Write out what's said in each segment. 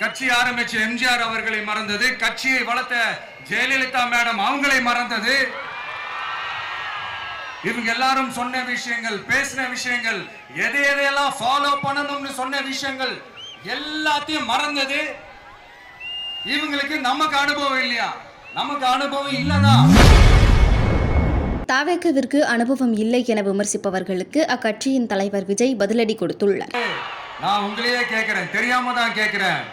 கட்சி ஆரம்பிச்ச எம்ஜிஆர் அவர்களை மறந்தது, கட்சியை வளர்த்த ஜெயலலிதா மேடம் அவங்களை மறந்தது. இவங்க எல்லாரும் சொன்ன விஷயங்கள், பேசின விஷயங்கள், எதையெல்லாம் ஃபாலோ பண்ணணும்னு சொன்ன விஷயங்கள் எல்லாத்தையும் மறந்தது. இவங்களுக்கு நமக்கு அனுபவம் இல்லையா? நமக்கு அனுபவம் இல்லதான். தாவேகவிற்கு அனுபவம் இல்லை என விமர்சிப்பவர்களுக்கு அக்கட்சியின் தலைவர் விஜய் பதிலடி கொடுத்துள்ளார். நான் உங்களையே கேட்கிறேன், தெரியாம தான் கேட்கிறேன்.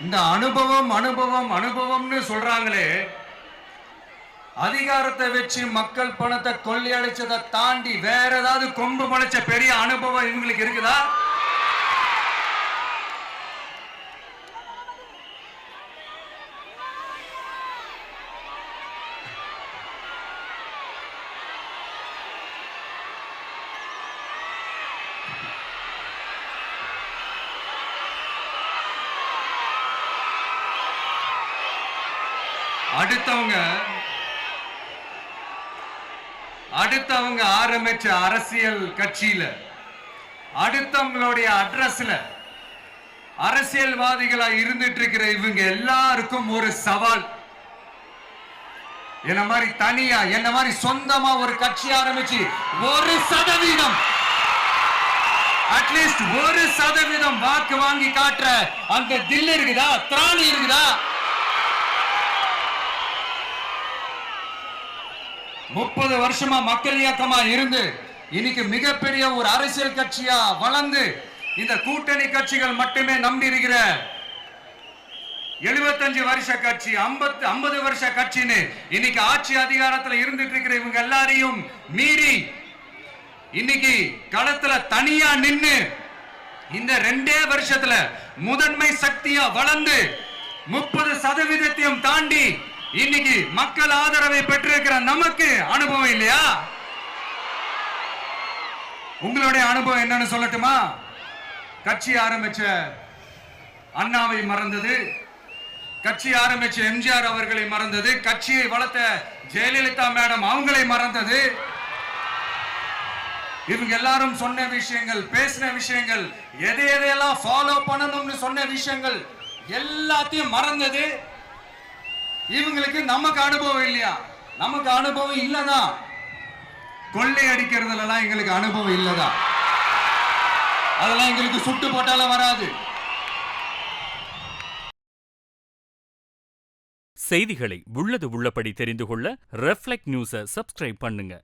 இந்த அனுபவம்னு சொல்றாங்களே, அதிகாரத்தை வச்சு மக்கள் பணத்தை கொள்ளையடிச்சதை தாண்டி வேற ஏதாவது கொம்பு முளைச்ச பெரிய அனுபவம் இவங்களுக்கு இருக்குதா? அடுத்தவங்க ஆரம்பிச்ச அரசியல் கட்சியில, அடுத்தவங்களுடைய அட்ரஸ்ல அரசியல்வாதிகளா இருந்துட்டு இருக்கிற இவங்க எல்லாருக்கும் ஒரு சவால். என்ன மாதிரி தனியா, என்ன மாதிரி சொந்தமா ஒரு கட்சி ஆரம்பிச்சு 1% அட்லீஸ்ட் 1% வாக்கு வாங்கி காட்டுற அந்த தில் இருக்குதா, திராணி இருக்குதா? 30 வருஷமா மக்கள் இயக்கமா இருந்து இன்னைக்கு மிகப்பெரிய ஒரு அரசியல் கட்சியா வளர்ந்து இந்த கூட்டணி கட்சிகள் மட்டுமே நம்பி இருக்கிற 75 வருஷ கட்சி, 50 வருஷ கட்சின்னு இன்னைக்கு ஆட்சி அதிகாரத்துல இருந்துட்டு இருக்கிற இவங்க எல்லாரையும் மீறி இன்னைக்கு களத்துல தனியா நின்னு இந்த 2 வருஷத்துல முதன்மை சக்தியா வளர்ந்து 30% தாண்டி இன்னைக்கு மக்கள் ஆதரவை பெற்றிருக்கிற நமக்கு அனுபவம் இல்லையா? உங்களுடைய அனுபவம் என்னன்னு சொல்லட்டுமா? கட்சி ஆரம்பிச்ச அண்ணாவை மறந்தது, கட்சி ஆரம்பிச்ச எம்ஜிஆர் அவர்களை மறந்தது, கட்சியை வளர்த்த ஜெயலலிதா மேடம் அவங்களை மறந்தது. இவங்க எல்லாரும் சொன்ன விஷயங்கள், பேசின விஷயங்கள், எதையெல்லாம் ஃபாலோ பண்ணணும்னு சொன்ன விஷயங்கள் எல்லாத்தையும் மறந்தது. இவங்களுக்கு நமக்கு அனுபவம் இல்லையா? நமக்கு அனுபவம் இல்லதான். கொள்ளை அடிக்கிறதுல எங்களுக்கு அனுபவம் இல்லதான். அதெல்லாம் எங்களுக்கு சுட்டு போட்டாலும் வராது. செய்திகளை உள்ளது உள்ளபடி தெரிந்து கொள்ள ரெஃப்ளெக்ட் நியூஸை சப்ஸ்கிரைப் பண்ணுங்க.